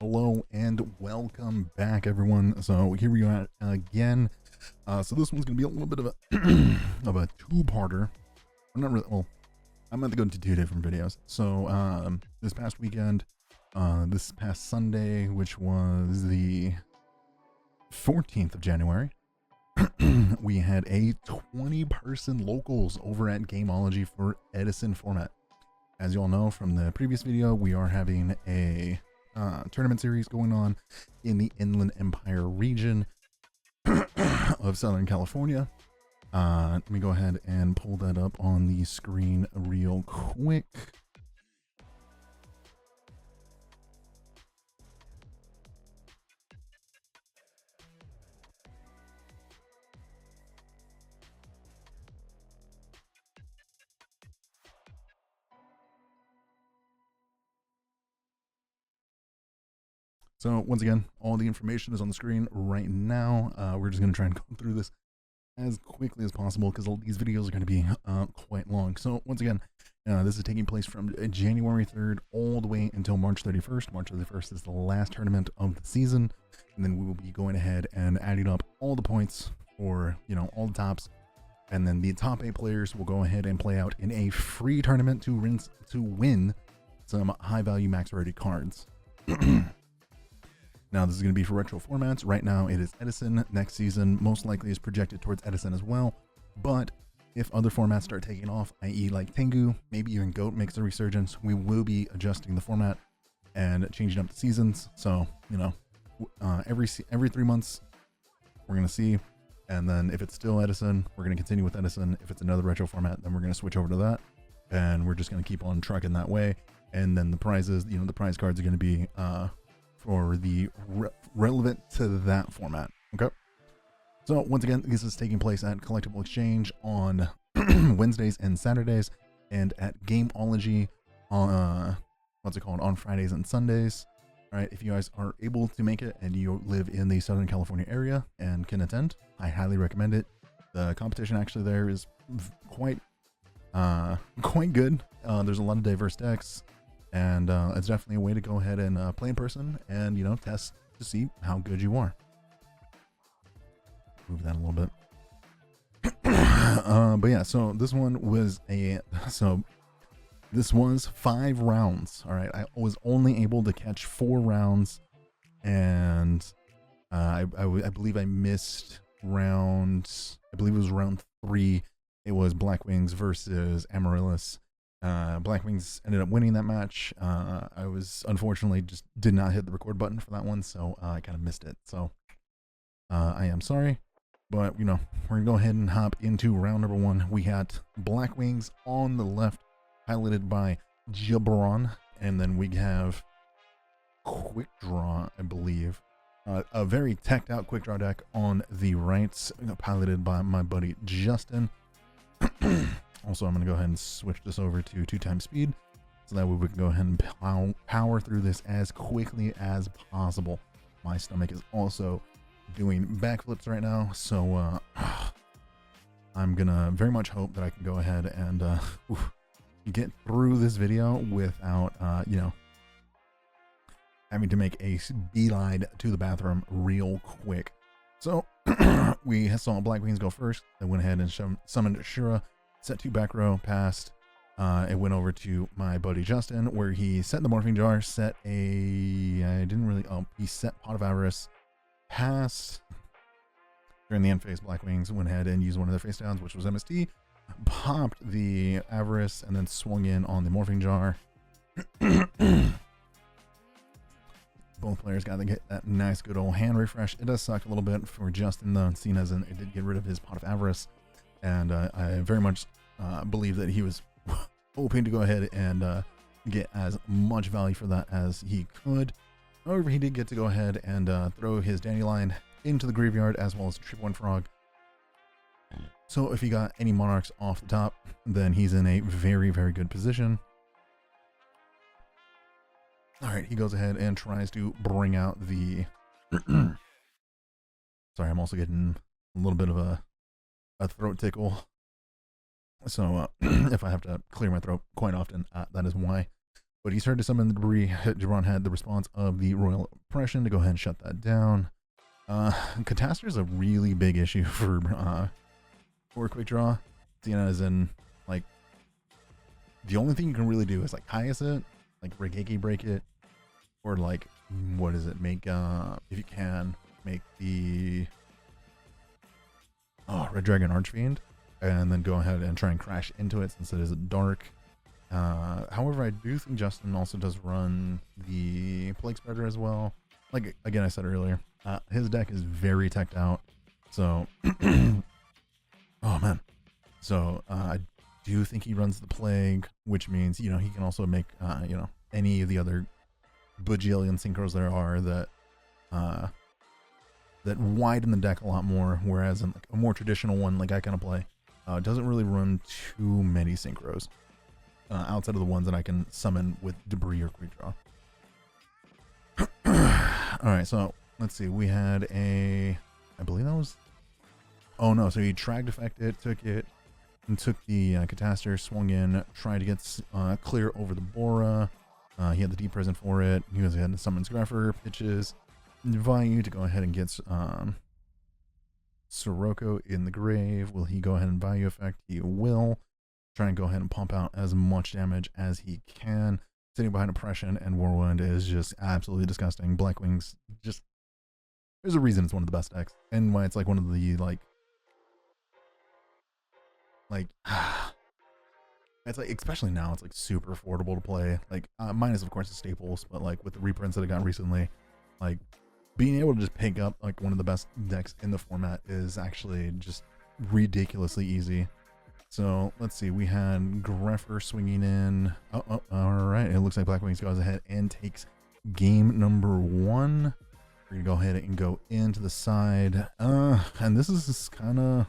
Hello and welcome back, everyone. So here we are again. So this one's gonna be a little bit of a of a two-parter. I'm not really well. I'm going to go into two different videos. So this past weekend, this past Sunday, which was the 14th of January, we had a 20-person locals over at Gameology for EDISON format. As you all know from the previous video, we are having a tournament series going on in the Inland Empire region of Southern California. Let me go ahead and pull that up on the screen real quick. So once again, all the information is on the screen right now. We're just going to try and go through this as quickly as possible because these videos are going to be quite long. So once again, this is taking place from January 3rd all the way until March 31st. March 31st is the last tournament of the season, and then we will be going ahead and adding up all the points for, you know, all the tops, and then the top 8 players will go ahead and play out in a free tournament to win some high value max rarity cards. Now, this is going to be for retro formats. Right now, it is EDISON. Next season, most likely, is projected towards EDISON as well. But if other formats start taking off, i.e. like Tengu, maybe even GOAT makes a resurgence, we will be adjusting the format and changing up the seasons. So, you know, every 3 months, we're going to see. And then if it's still EDISON, we're going to continue with EDISON. If it's another retro format, then we're going to switch over to that. And we're just going to keep on trucking that way. And then the prizes, you know, the prize cards are going to be for the relevant to that format. Okay, so once again, this is taking place at Collectible Exchange on Wednesdays and Saturdays, and at Gameology on on Fridays and Sundays. All right, if you guys are able to make it and you live in the Southern California area and can attend, I highly recommend it. The competition actually there is quite good. There's a lot of diverse decks, and it's definitely a way to go ahead and play in person and, you know, test to see how good you are. Move that a little bit. But yeah, so this one was this was 5 rounds. All right, I was only able to catch 4 rounds, and I believe I missed round. I believe it was round 3. It was Black Wings versus Amaryllis. Black Wings ended up winning that match. I was unfortunately just did not hit the record button for that one, so I kind of missed it. So I am sorry, but you know, we're gonna go ahead and hop into round number 1. We had Black Wings on the left, piloted by Gibran, and then we have Quick Draw, I believe, a very teched out Quick Draw deck on the right, piloted by my buddy Justin. Also, I'm going to go ahead and switch this over to 2x speed, so that way we can go ahead and power through this as quickly as possible. My stomach is also doing backflips right now, so I'm going to very much hope that I can go ahead and get through this video without, you know, having to make a beeline to the bathroom real quick. So we saw Black Wings go first. They went ahead and summoned Shura. Set 2 back row, passed. It went over to my buddy Justin, where he set the Morphing Jar, set he set Pot of Avarice, passed. During the end phase, Black Wings went ahead and used one of their face downs, which was MST, popped the Avarice, and then swung in on the Morphing Jar. Both players got to get that nice good old hand refresh. It does suck a little bit for Justin, though, seeing as it did get rid of his Pot of Avarice. And I very much believe that he was hoping to go ahead and get as much value for that as he could. However, he did get to go ahead and throw his Dandelion into the graveyard, as well as a 1/1 Frog. So if he got any Monarchs off the top, then he's in a very, very good position. Alright, he goes ahead and tries to bring out the... Sorry, I'm also getting a little bit of a throat tickle, so if I have to clear my throat quite often, that is why. But he started to summon the debris. Jabron had the response of the Royal Oppression to go ahead and shut that down. Catastrophe is a really big issue for Quick Draw. You know, as in, like, the only thing you can really do is, like, Highest it, like, Regeki break it, or, like, what is it? Make, if you can, make the Red Dragon Archfiend, and then go ahead and try and crash into it since it is dark. However, I do think Justin also does run the Plague Spreader as well. Like, again, I said earlier, his deck is very teched out. So, oh man. So, I do think he runs the Plague, which means, you know, he can also make, you know, any of the other bajillion synchros there are that, that widen the deck a lot more. Whereas in like a more traditional one, like I kind of play, doesn't really run too many synchros. Outside of the ones that I can summon with debris or quick draw. Alright, so let's see. We had a, I believe that was, oh no, so he Trag Defected, took it, and took the Catastrophe, swung in, tried to get clear over the Bora. He had the Deep Prison for it. He was ahead to summon Greffer, pitches, Value to go ahead and get Sirocco in the grave. Will he go ahead and Value effect? He will. Try and go ahead and pump out as much damage as he can. Sitting behind Oppression and Whirlwind is just absolutely disgusting. Blackwing's just, there's a reason it's one of the best decks, and why it's like one of the like it's like, especially now, it's like super affordable to play. Like minus of course the staples, but like with the reprints that I got recently, like being able to just pick up like one of the best decks in the format is actually just ridiculously easy. So let's see, we had Greffer swinging in. Oh, all right. It looks like Blackwings goes ahead and takes game number 1. We're gonna go ahead and go into the side. And this is kind of,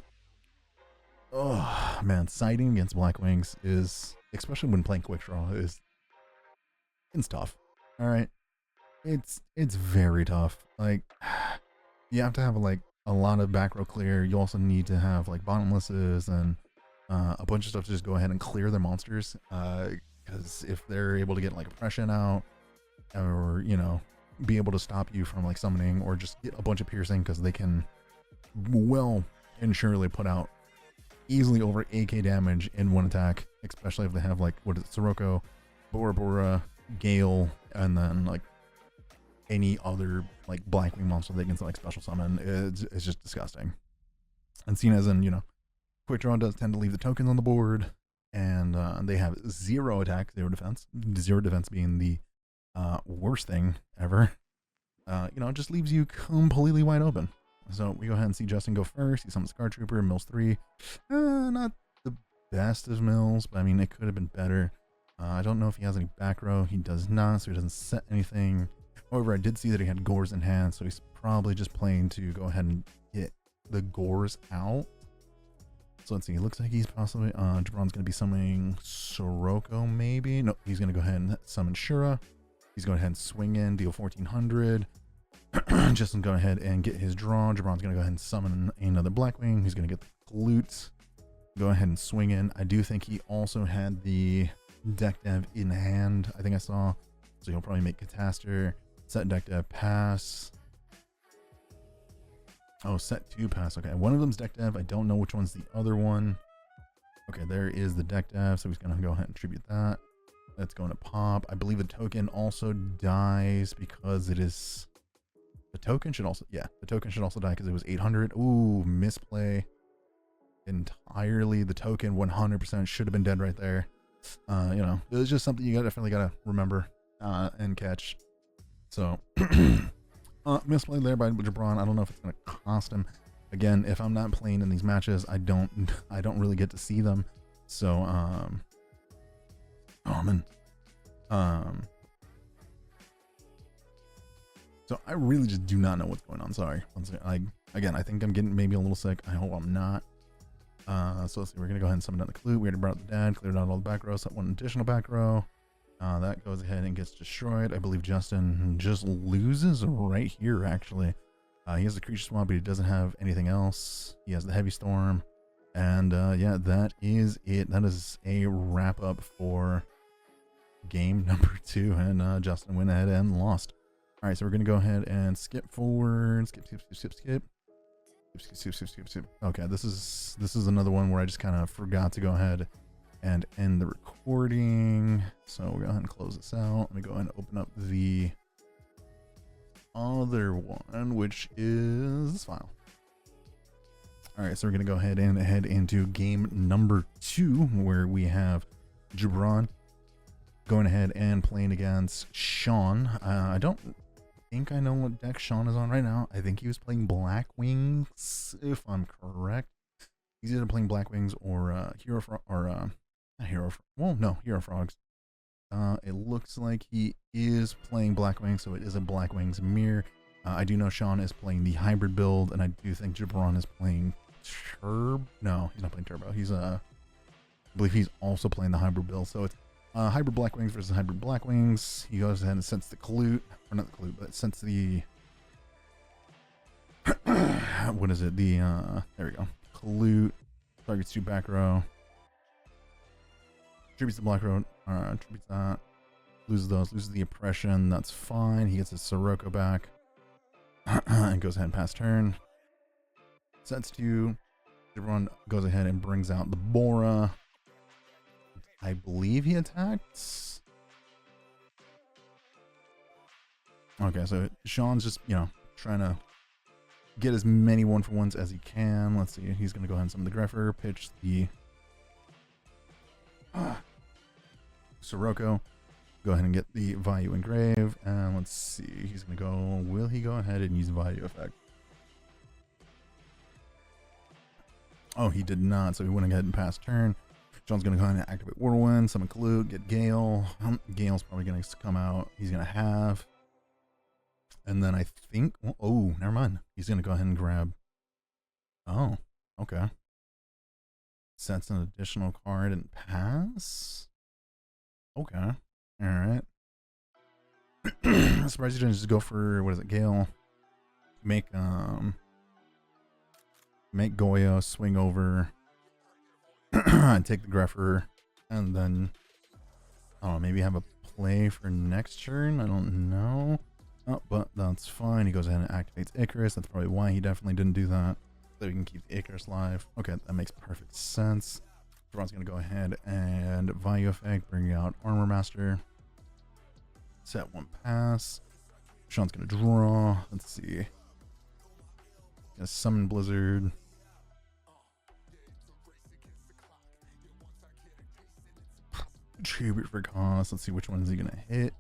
oh man, siding against Blackwings is, especially when playing quick draw, it's tough. All right, it's very tough. Like you have to have like a lot of back row clear. You also need to have like bottomlesses and a bunch of stuff to just go ahead and clear their monsters, because if they're able to get like Oppression out, or you know, be able to stop you from like summoning, or just get a bunch of piercing, because they can well and surely put out easily over 8k damage in one attack, especially if they have like, what is it, Sirocco, Bora Bora, Gale, and then like any other like Blackwing monster they can like special summon. It's just disgusting. And seen as in, you know, quick draw does tend to leave the tokens on the board, and they have 0 attack, 0 defense. 0 defense being the worst thing ever. You know, it just leaves you completely wide open. So we go ahead and see Justin go first. He summons Scar Trooper, mills 3. Not the best of mills, but I mean, it could have been better. I don't know if he has any back row. He does not, so he doesn't set anything. However, I did see that he had Gores in hand, so he's probably just playing to go ahead and get the Gores out. So let's see, it looks like he's possibly, Jabron's going to be summoning Sirocco, maybe? No, he's going to go ahead and summon Shura. He's going to go ahead and swing in, deal 1400. Justin's going ahead and get his draw. Jabron's going to go ahead and summon another Blackwing. He's going to get the Glutes. Go ahead and swing in. I do think he also had the deck dev in hand, I think I saw. So he'll probably make Catastrophe, set deck dev, pass. Oh, set 2 pass. Okay, one of them's deck dev. I don't know which one's the other one. Okay, there is the deck dev, so he's going to go ahead and tribute that. That's going to pop. I believe the token also dies because it is... The token should also... Yeah, the token should also die because it was 800. Ooh, misplay entirely. The token 100% should have been dead right there. You know, it was just something you definitely got to remember and catch. So... misplay there by Jabron. I don't know if it's going to cost him. Again, if I'm not playing in these matches, I don't really get to see them. So, oh man. So I really just do not know what's going on. Sorry. Again, I think I'm getting maybe a little sick. I hope I'm not. So let's see. We're going to go ahead and summon down the Clue. We already brought up the dad, cleared out all the back row, set one additional back row. That goes ahead and gets destroyed. I believe Justin just loses right here, actually. He has the creature swap, but he doesn't have anything else. He has the heavy storm. And yeah, that is it. That is a wrap up for game number 2, and Justin went ahead and lost. All right, so we're gonna go ahead and skip forward, skip. Okay, this is another one where I just kind of forgot to go ahead and end the recording. So we'll go ahead and close this out. Let me go ahead and open up the other one, which is this file. All right, so we're gonna go ahead and head into game number 2, where we have Gibran going ahead and playing against Sean. I don't think I know what deck Sean is on right now. I think he was playing Black Wings, if I'm correct. He's either playing Black Wings or Hero Frog, or Hero Frogs. It looks like he is playing Black Wings, so it is a Black Wings mirror. I do know Sean is playing the hybrid build, and I do think Gibran is playing Turbo. No, he's not playing Turbo. He's I believe he's also playing the hybrid build. So it's hybrid Black Wings versus hybrid Black Wings. He goes ahead and sets the clute, or not the clute, but sets the what is it? The there we go. Clute targets 2 back row. Tributes the black row. Tributes that. Loses the oppression. That's fine. He gets his Sirocco back. And goes ahead and pass turn. Sets 2. Everyone goes ahead and brings out the Bora. I believe he attacks. Okay, so Sean's just, trying to get as many 1-for-1s as he can. Let's see. He's going to go ahead and summon the Greffer. Pitch the Sirocco. Go ahead and get the Value Engrave. And let's see. He's going to go. Will he go ahead and use Value Effect? Oh, he did not. So he went ahead and passed turn. Sean's going to go ahead and activate Whirlwind, summon Clute, get Gale. Gale's probably going to come out. He's going to have. And then I think. Oh, never mind. He's going to go ahead and grab. Oh, okay. Sets an additional card and pass. Okay. All right. I'm surprised you didn't just go for, what is it, Gale? Make Goyo swing over and take the Greffer, and then I don't know, maybe have a play for next turn. I don't know. Oh, but that's fine. He goes ahead and activates Icarus. That's probably why he definitely didn't do that. So we can keep the Icarus live. Okay, that makes perfect sense. Javon's gonna go ahead and Value Effect, bring out Armor Master. Set 1 pass. Sean's gonna draw. Let's see. Gonna summon Blizzard. Tribute for cost. Let's see which one is he gonna hit.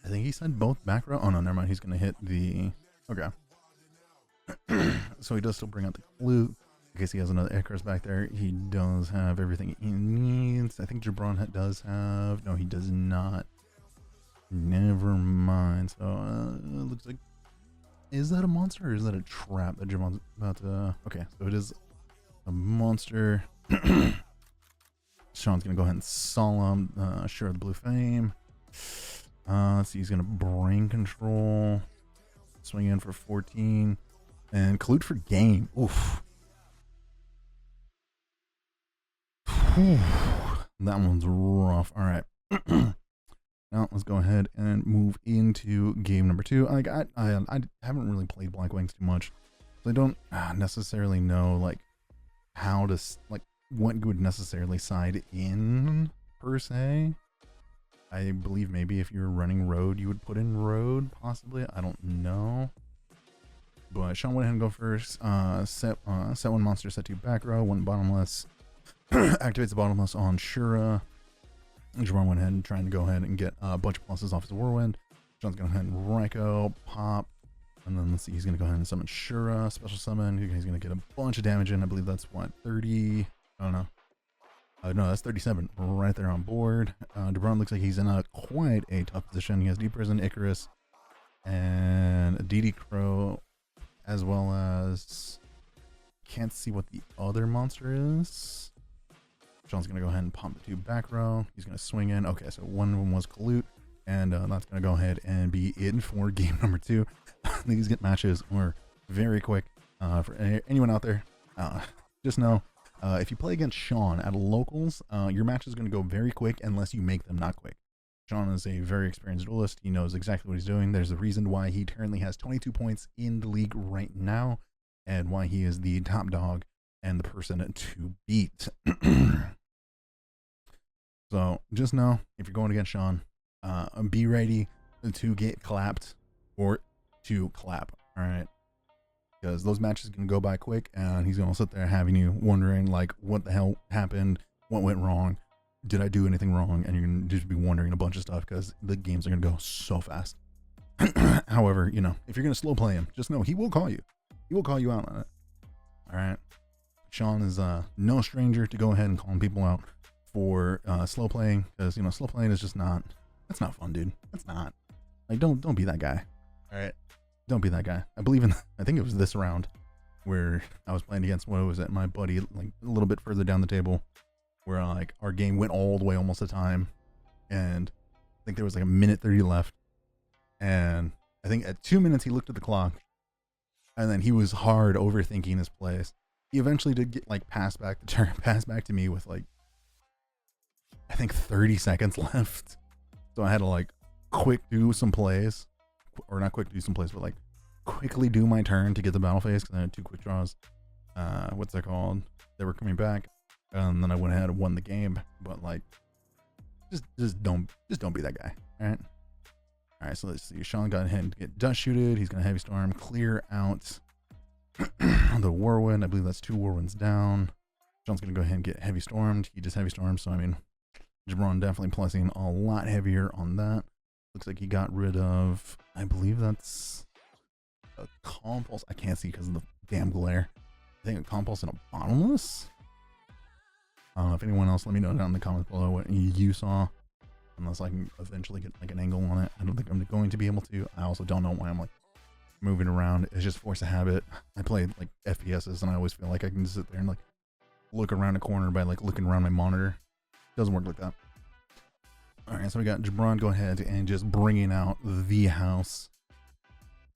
I think he said both back row. Oh no, never mind. He's gonna hit the. Okay. So he does still bring out the Clute. In case he has another Icarus back there. He does have everything he needs. I think Gibran does have. No, he does not. Never mind. So it looks like. Is that a monster or is that a trap that Gibran's about to? Okay, so it is a monster. Sean's gonna go ahead and solemn Share the Blue Fame. Let's see, he's gonna Brain Control, swing in for 14, and Clute for game. Oof. Whew. That one's rough. All right. Now let's go ahead and move into game number 2. Like I haven't really played Black Wings too much, so I don't necessarily know like how to like what would necessarily side in per se. I believe maybe if you were running road, you would put in road, possibly. I don't know. But Sean went ahead and go first. Set 1 monster, set 2 back row, 1 bottomless. Activates the bottomless on Shura. Jerome went ahead and trying to go ahead and get a bunch of pluses off his Whirlwind. Sean's going to go ahead and Raikou, pop. And then let's see, he's going to go ahead and summon Shura, special summon. He's going to get a bunch of damage in. I believe that's what, 30? I don't know. No, that's 37 right there on board. DeBron looks like he's in quite a tough position. He has Deep Prison, Icarus, and a DD Crow, as well as can't see what the other monster is. Sean's gonna go ahead and pump the 2 back row. He's gonna swing in. Okay, so one of them was Clute, and that's gonna go ahead and be it for game number 2. These get matches were very quick. For anyone out there, just know if you play against Sean at locals, your match is going to go very quick unless you make them not quick. Sean is a very experienced duelist. He knows exactly what he's doing. There's a reason why he currently has 22 points in the league right now, and why he is the top dog and the person to beat. So just know, if you're going against Sean, be ready to get clapped or to clap. All right, because those matches can go by quick, and he's gonna sit there having you wondering like, what the hell happened, what went wrong, did I do anything wrong, and you're gonna just be wondering a bunch of stuff because the games are gonna go so fast. However, you know, if you're gonna slow play him, just know he will call you. He will call you out on it. All right, Sean is no stranger to go ahead and calling people out for slow playing, because you know, slow playing is just not, that's not fun, dude. That's not, like, don't be that guy. All right, don't be that guy. I believe in, I think it was this round where I was playing against, what was it, my buddy, like a little bit further down the table, where like our game went all the way almost to time, and I think there was like a minute 30 left, and I think at 2 minutes he looked at the clock, and then he was hard overthinking his plays. He eventually did get like pass back to me with like, I think 30 seconds left. So I had to like quick do some plays, or not quick do some plays, but like quickly do my turn to get the battle phase, because I had 2 quick draws. What's that called? They were coming back, and then I went ahead and won the game. But like, just don't be that guy. All right. All right. So let's see. Sean got ahead and get dust shooted. He's gonna heavy storm, clear out the whirlwind. I believe that's 2 whirlwinds down. Sean's gonna go ahead and get heavy stormed. He just heavy stormed. So I mean, Jabron definitely plussing a lot heavier on that. Looks like he got rid of, I believe that's a compulse. I can't see because of the damn glare. I think a compulse and a bottomless. I don't know if anyone else, let me know down in the comments below what you saw, unless I can eventually get like an angle on it. I don't think I'm going to be able to. I also don't know why I'm like moving around. It's just force of habit. I play like FPSs, and I always feel like I can just sit there and like look around a corner by like looking around my monitor. Doesn't work like that. All right, so we got Jabron go ahead and just bringing out the house,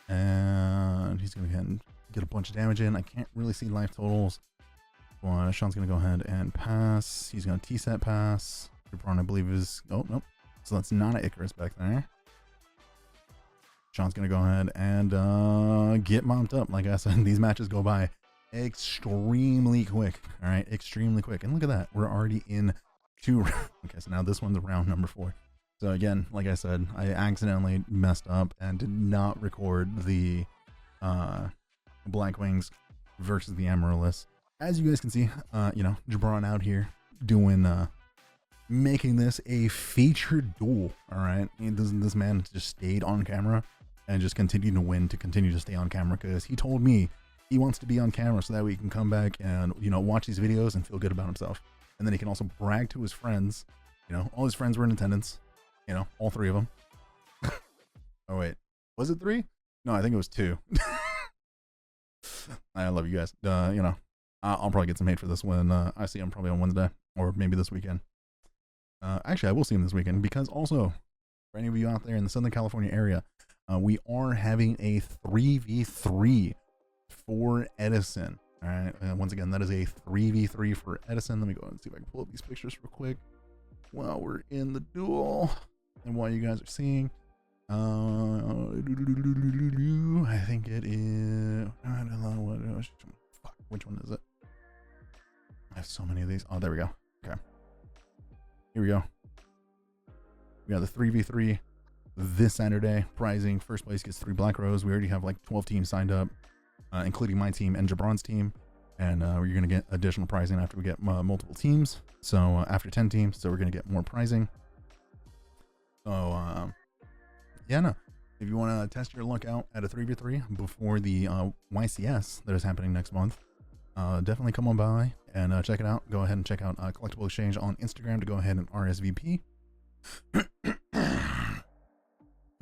and he's gonna go ahead and get a bunch of damage in. I can't really see life totals. Well, Sean's gonna go ahead and pass. He's gonna T-set pass. Jabron, I believe, is, oh nope, so that's not an Icarus back there. Sean's gonna go ahead and get mopped up. Like I said, these matches go by extremely quick. All right, extremely quick. And look at that, we're already in 2 rounds. Okay, so now this one's round number 4. So again, like I said, I accidentally messed up and did not record the Black Wings versus the Amaryllis. As you guys can see, you know, Jabron out here doing making this a featured duel. All right, this man just stayed on camera and just continued to win, to continue to stay on camera, because he told me he wants to be on camera so that way he can come back and, you know, watch these videos and feel good about himself. And then he can also brag to his friends. You know, all his friends were in attendance. You know, all 3 of them. Oh, wait. Was it 3? No, I think it was 2. I love you guys. You know, I'll probably get some hate for this when I see him probably on Wednesday, or maybe this weekend. Actually, I will see him this weekend, because also, for any of you out there in the Southern California area, we are having a 3v3 for Edison. All right, and once again, that is a 3v3 for Edison. Let me go and see if I can pull up these pictures real quick while we're in the duel and while you guys are seeing. I think it is, I don't know fuck, which one is it? I have so many of these. Oh, there we go. Okay, here we go. We got the 3v3 this Saturday. Prizing, first place gets 3 Black Rose. We already have like 12 teams signed up, including my team and Jabron's team, and we're going to get additional prizing after we get multiple teams. So after 10 teams, so we're going to get more prizing. So yeah, no, if you want to test your luck out at a 3v3 before the YCS that is happening next month, definitely come on by and check it out. Go ahead and check out Collectible Exchange on Instagram to go ahead and RSVP.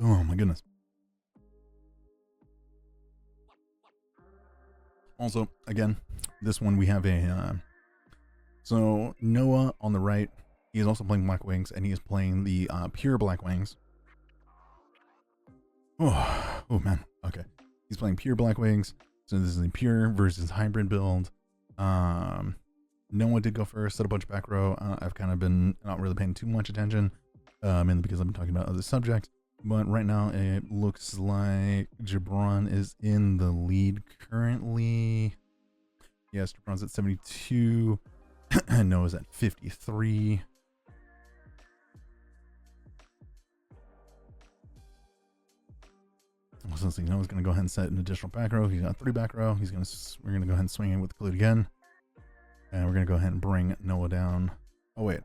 Oh my goodness. Also, again, this one we have a so Noah on the right, he is also playing Black Wings, and he is playing the pure Black Wings. Oh man, okay, he's playing pure Black Wings, so this is a pure versus hybrid build. Noah did go first, set a bunch of back row. I've kind of been not really paying too much attention, mainly because I've been talking about other subjects. But right now it looks like Gibran is in the lead currently. Yes, Gibran's at 72. Noah's at 53. So Noah's gonna go ahead and set an additional back row. He's got 3 back row. We're gonna go ahead and swing in with the clue again. And we're gonna go ahead and bring Noah down. Oh wait.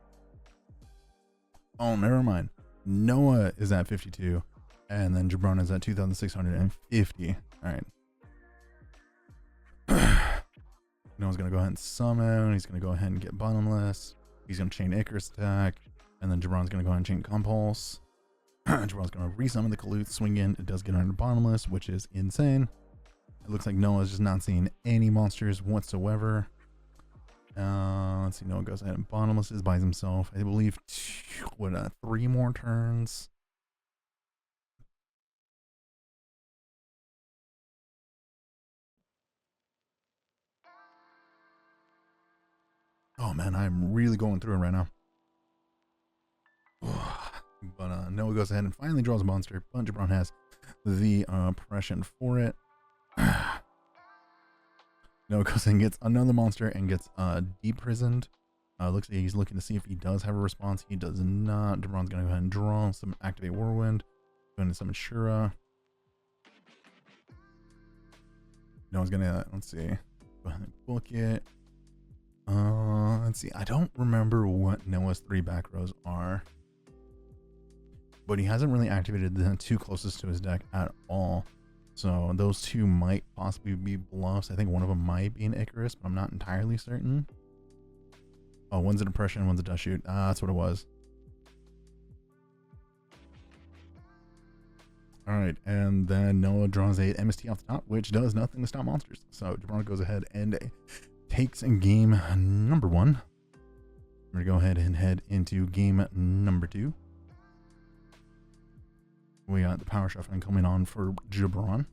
Oh, never mind. Noah is at 52, and then Gibran is at 2,650. All right. Noah's gonna go ahead and summon. He's gonna go ahead and get bottomless. He's gonna chain Icarus attack, and then Gibran's gonna go ahead and chain Compulse. Gibran's gonna resummon the Kaluth, swing in. It does get under bottomless, which is insane. It looks like Noah's just not seeing any monsters whatsoever. Let's see. Noah goes ahead and bottomlesses, buys himself, I believe, 3 more turns. Oh man, I'm really going through it right now. But Noah goes ahead and finally draws a monster. But Gibran has the oppression for it. Noah goes and gets another monster and gets deprisoned. Looks like he's looking to see if he does have a response. He does not. Gibran's gonna go ahead and draw some activate Whirlwind. Going to summon Shura. Noah's gonna, let's see, go ahead and book it. Let's see. I don't remember what Noah's 3 back rows are, but he hasn't really activated the 2 closest to his deck at all. So those 2 might possibly be bluffs. I think one of them might be an Icarus, but I'm not entirely certain. Oh, one's an Oppression, one's a Dust Shoot. That's what it was. All right, and then Noah draws a MST off the top, which does nothing to stop monsters. So Gibran goes ahead and takes game number 1. We're gonna go ahead and head into game number 2. We got the power shuffling coming on for Gibran.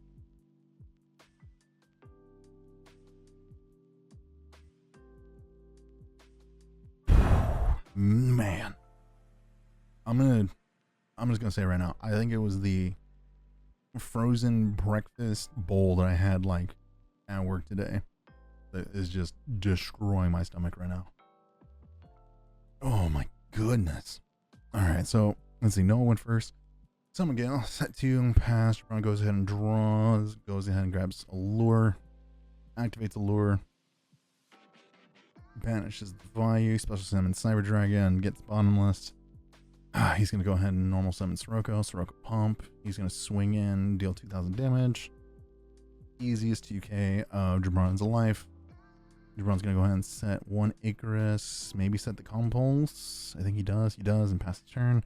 Man, I'm just gonna say right now, I think it was the frozen breakfast bowl that I had like at work today that is just destroying my stomach right now. Oh my goodness. All right, so let's see. Noah went first. Summon Gale, set 2, pass. Gibran goes ahead and draws, goes ahead and grabs a lure, activates a lure, banishes the Vayu, special summon Cyber Dragon, gets bottomless. He's going to go ahead and normal summon Sirocco pump. He's going to swing in, deal 2,000 damage. Easiest 2k of Gibran's life. Gibran's going to go ahead and set 1 Icarus, maybe set the Compulse. I think he does, and pass the turn.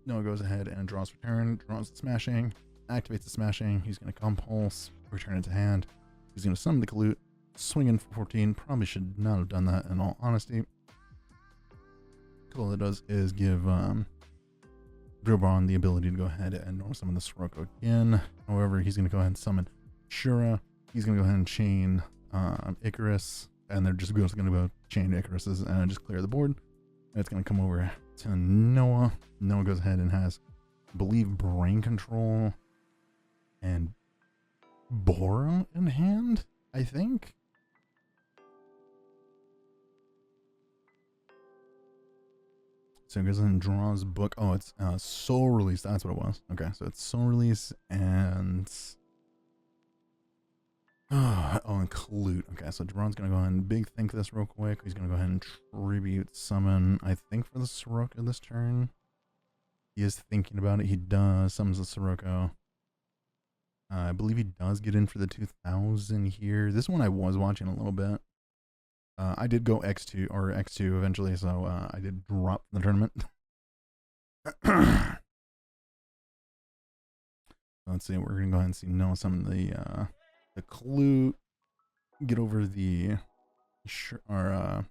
Noah goes ahead and draws for turn, draws the Smashing, activates the Smashing. He's going to Compulse, return it to hand. He's going to summon the Kalut, swing in for 14. Probably should not have done that in all honesty. All it does is give Gibran the ability to go ahead and normal summon the Sirocco again. However, he's going to go ahead and summon Shura. He's going to go ahead and chain Icarus, and they're just going to go chain Icaruses and just clear the board. And it's going to come over to Noah. Noah goes ahead and has, I believe, Brain Control and Bora in hand, I think. So he goes and draws book. Oh, it's Soul Release. That's what it was. Okay, so it's Soul Release and and Clute. Okay, so Gibran's gonna go ahead and big think this real quick. He's gonna go ahead and tribute summon, I think, for the Sirocco this turn. He is thinking about it. He does summons the Sirocco. I believe he does get in for the 2,000 here. This one I was watching a little bit. I did go X2 or X2 eventually, so I did drop the tournament. Let's see. We're gonna go ahead and see Noah summon the Clute, get over the Sirocco.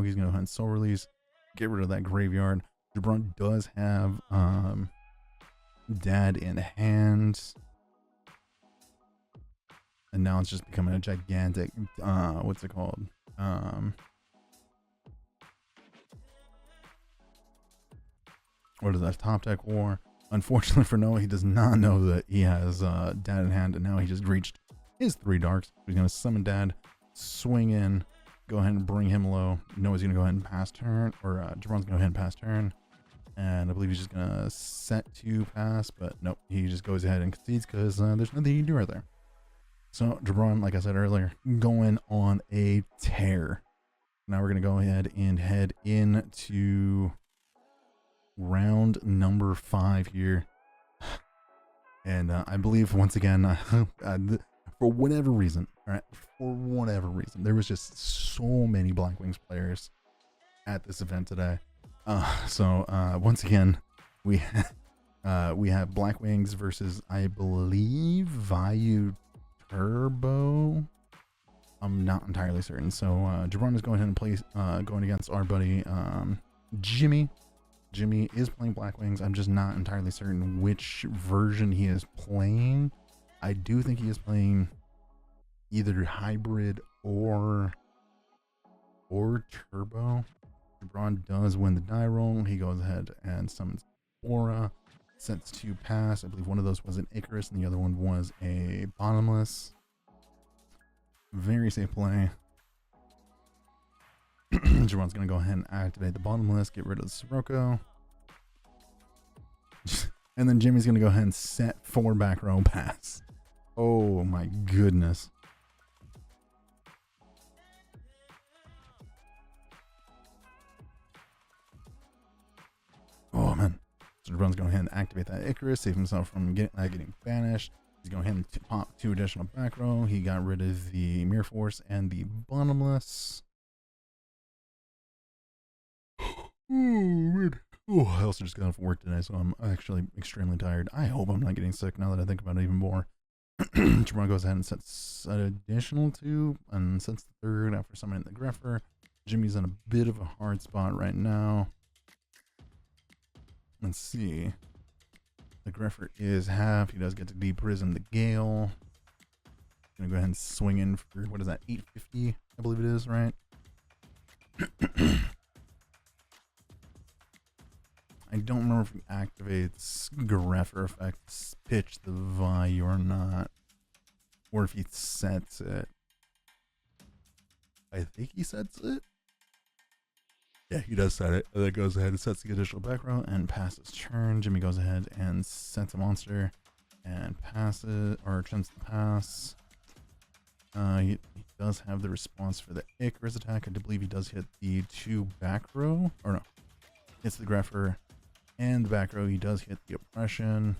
He's gonna go ahead and Soul Release, get rid of that graveyard. Gibran does have Dad in hand. and now it's just becoming a gigantic, what's it called? What is that? Top deck war. Unfortunately for Noah, he does not know that he has Dad in hand, and now he just reached his 3 darks. He's gonna summon Dad, swing in, go ahead and bring him low. Noah's gonna go ahead and pass turn, or Jabron's gonna go ahead and pass turn, and I believe he's just gonna set to pass, but nope, he just goes ahead and concedes because there's nothing you can do right there. So Jabron, like I said earlier, going on a tear. Now we're gonna go ahead and head into round number 5 here, and I believe once again, for whatever reason, all right, for whatever reason, there was just so many Black Wings players at this event today. So once again, we have Black Wings versus, I believe, Vayu Turbo. I'm not entirely certain. So Jabron is going ahead and play going against our buddy Jimmy. Jimmy is playing Black Wings. I'm just not entirely certain which version he is playing. I do think he is playing either hybrid or turbo. Jabron does win the die roll. He goes ahead and summons Aura, sets to pass. I believe one of those was an Icarus and the other one was a Bottomless. Very safe play. Jabron's gonna go ahead and activate the Bottomless, get rid of the Sirocco. And then Jimmy's gonna go ahead and set 4 back row pass. Oh my goodness. Oh man. So Jabron's going ahead and activate that Icarus, save himself from getting banished. He's going ahead and pop 2 additional back row. He got rid of the Mirror Force and the Bottomless. Oh man. Oh, I also just got off work today, so I'm actually extremely tired. I hope I'm not getting sick now that I think about it even more. Jabron goes ahead and sets an additional 2 and sets the 3rd after summoning the Greffer. Jimmy's in a bit of a hard spot right now. Let's see. The Greffer is half. He does get to de-prison the Gale. Gonna go ahead and swing in for, what is that, 850? I believe it is, right? I don't remember if he activates Greffer effects, pitch the Vayu or not, or if he sets it. I think he sets it. Yeah, he does set it. And then goes ahead and sets the additional back row and passes turn. Jimmy goes ahead and sets a monster and passes, or attempts to pass. He does have the response for the Icarus attack. I believe he does hit the 2 back row, or no, hits the Greffer and the back row. He does hit the Oppression.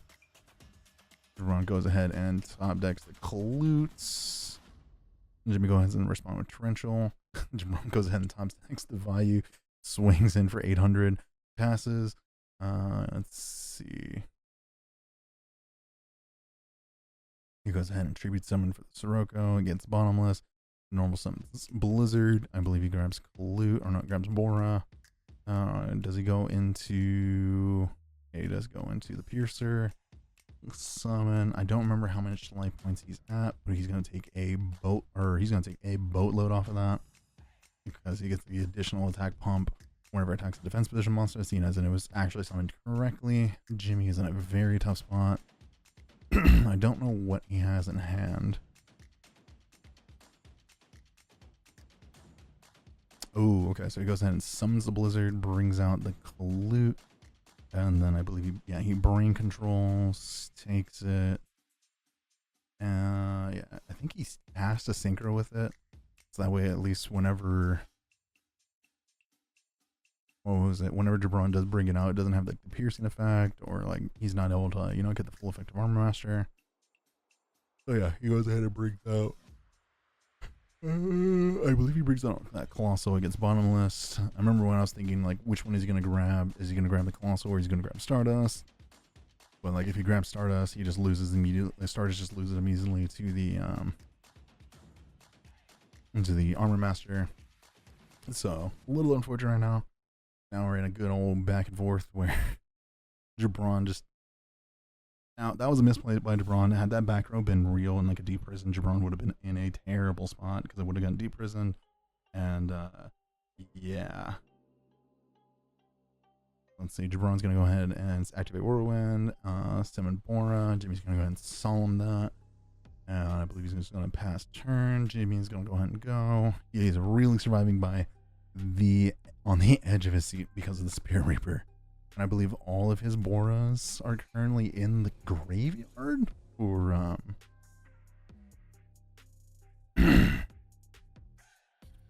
Jabron goes ahead and top decks the Kalutes. Jimmy goes ahead and respond with Torrential. Jabron goes ahead and top decks the Vayu, swings in for 800, passes. Let's see. He goes ahead and tribute summon for the Sirocco against Bottomless. Normal summons Blizzard. I believe he grabs Kalute, or not, grabs Bora. Does he go into... Yeah, he does go into the Piercer. Summon. I don't remember how much life points he's at, but he's going to take a boat, or he's going to take a boatload off of that, because he gets the additional attack pump whenever it attacks a defense position monster, seen as it was actually summoned correctly. Jimmy is in a very tough spot. I don't know what he has in hand. Oh, okay, so he goes ahead and summons the Blizzard, brings out the Kalute, and then I believe he brain controls, takes it. Yeah, I think he has to synchro with it, so that way at least whenever, whenever Jabron does bring it out, it doesn't have like the piercing effect, or like he's not able to, you know, get the full effect of Armor Master. So yeah, he goes ahead and brings out, I believe he brings out that Colossal against Bottomless. I remember when I was thinking, like, which one is he going to grab? Is he going to grab the Colossal, or is he going to grab Stardust? But, like, if he grabs Stardust, he just loses immediately. Stardust just loses immediately to the Armor Master. So, a little unfortunate right now. Now we're in a good old back and forth where Jabron just Now, that was a misplay by Jabron. Had that back row been real in like a deep prison, Jabron would have been in a terrible spot because it would have gotten deep prison. And, yeah. Let's see, Jabron's going to go ahead and activate Whirlwind, summon Bora. Jimmy's going to go ahead and solemn that. And I believe he's just going to pass turn. Jimmy's going to go ahead and go. He's really surviving by on the edge of his seat because of the Spirit Reaper. And I believe all of his Boras are currently in the graveyard. Or,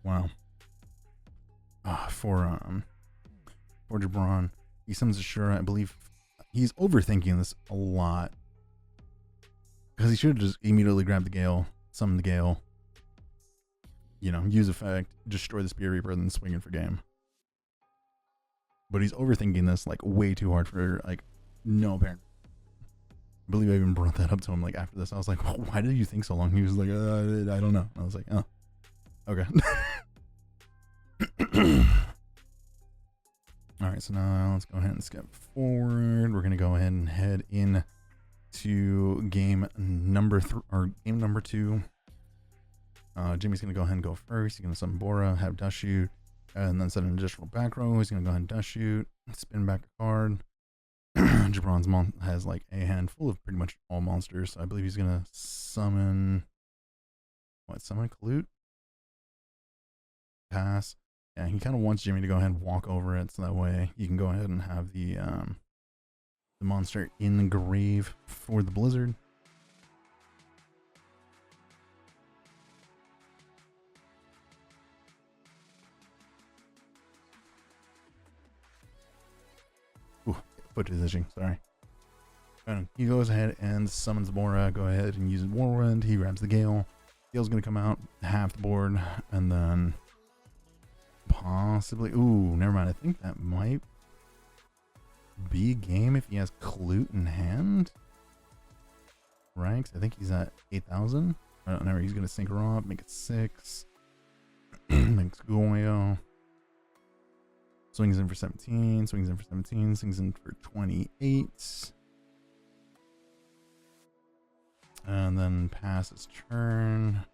wow. For Jabron, he summons Ashura. I believe he's overthinking this a lot. Because he should have just immediately grabbed the Gale, summon the Gale, you know, use effect, destroy the Spirit Reaper, and then swing in for game. But he's overthinking this like way too hard for like no apparent. I believe I even brought that up to him like after this. I was like, well, why did you think so long? He was like, I don't know. I was like, oh, okay. All right, so now let's go ahead and skip forward. We're gonna go ahead and head in to game number 2. Jimmy's gonna go ahead and go first. He's gonna summon Bora, have Dust Shoot, and then set an additional back row. He's gonna go ahead and Dust Shoot, spin back a card. Jabron's has like a hand full of pretty much all monsters, so I believe he's gonna summon Kalute? Pass. Yeah, he kind of wants Jimmy to go ahead and walk over it, so that way you can go ahead and have the monster in the grave for the Blizzard. Ooh, foot is itching, sorry. And he goes ahead and summons Bora. Go ahead and uses Whirlwind. He grabs the Gale. Gale's gonna come out, half the board, and then possibly, ooh, never mind. I think that might be a game if he has Kalute in hand, right? 'Cause I think he's at 8,000. I don't know. He's gonna sync her up, make it 6. Makes yugioh. Swings in for 17. Swings in for 17. Swings in for 28. And then passes turn.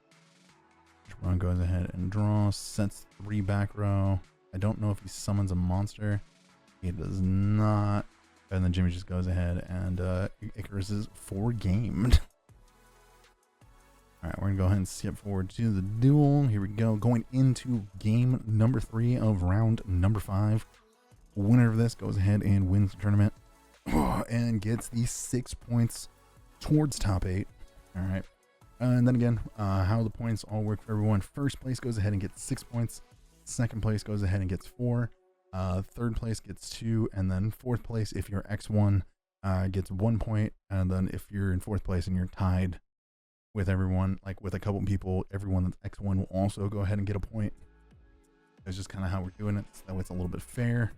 Jabron goes ahead and draws. Sets 3 back row. I don't know if he summons a monster. He does not. And then Jimmy just goes ahead and Icarus is 4 gamed. Alright, we're going to go ahead and skip forward to the duel. Here we go. Going into game number 3 of round number 5. Winner of this goes ahead and wins the tournament. And gets the 6 points towards top 8. Alright. And then again, how the points all work for everyone. First place goes ahead and gets 6 points. Second place goes ahead and gets 4. Third place gets 2, and then fourth place, if you're X1, gets 1 point, and then if you're in fourth place and you're tied with everyone, like with a couple people, everyone that's X1 will also go ahead and get a point. That's just kind of how we're doing it, so that way it's a little bit fair.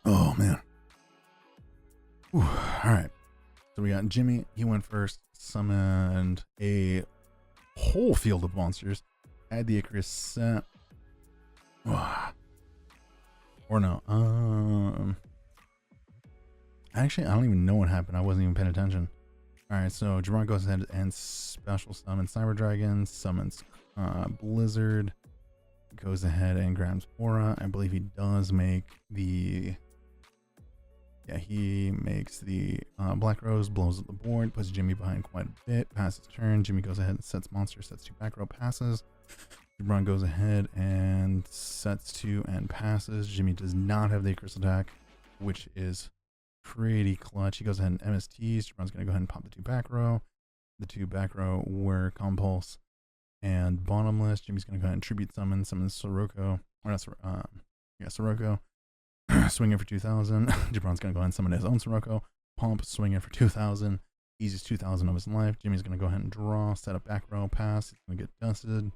Oh man. All right, so we got Jimmy. He went first, summoned a whole field of monsters, had the Icarus set. Or no, actually I don't even know what happened. I wasn't even paying attention. All right, so Jabron goes ahead and special summons Cyber Dragon, summons Blizzard, goes ahead and grabs Bora. I believe he does make the he makes the Black Rose, blows up the board, puts Jimmy behind quite a bit, passes turn. Jimmy goes ahead and sets monster, sets 2 back row, passes. Jabron goes ahead and sets 2 and passes. Jimmy does not have the Icarus attack, which is pretty clutch. He goes ahead and MSTs. Jabron's going to go ahead and pop the 2 back row. The 2 back row were Compulse and Bottomless. Jimmy's going to go ahead and tribute summon Sirocco. Or not Sirocco. Swing in for 2,000. Jabron's going to go ahead and summon his own Sirocco. Pump, swing in for 2,000. Easiest 2,000 of his life. Jimmy's going to go ahead and draw, set up back row, pass. He's going to get dusted.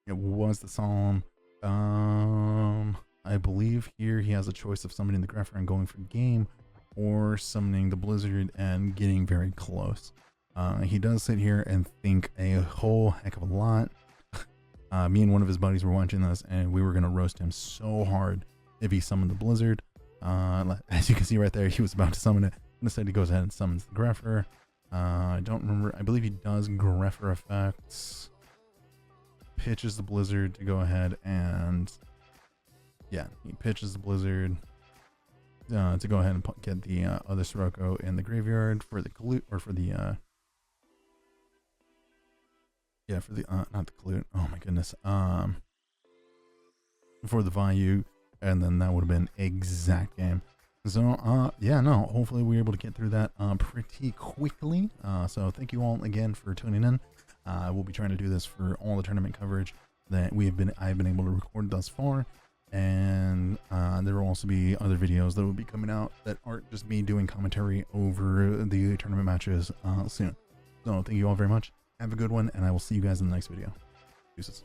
It was the Solemn. I believe here he has a choice of summoning the Grepher and going for game, or summoning the Blizzard and getting very close. He does sit here and think a whole heck of a lot. Me and one of his buddies were watching this, and we were going to roast him so hard if he summoned the Blizzard. As you can see right there, he was about to summon it. Instead, he goes ahead and summons the Greffer. I don't remember. I believe he does Greffer effects. Pitches the Blizzard to go ahead and, yeah, he pitches the Blizzard to go ahead and get the other Sirocco in the graveyard for the Colute, or for the yeah, for the not the Colute. Oh my goodness. For the Vayu, and then that would have been exact game. So yeah, no, hopefully we were able to get through that pretty quickly. So thank you all again for tuning in. We'll be trying to do this for all the tournament coverage that I've been able to record thus far, and there will also be other videos that will be coming out that aren't just me doing commentary over the tournament matches soon. So thank you all very much. Have a good one, and I will see you guys in the next video. Deuces.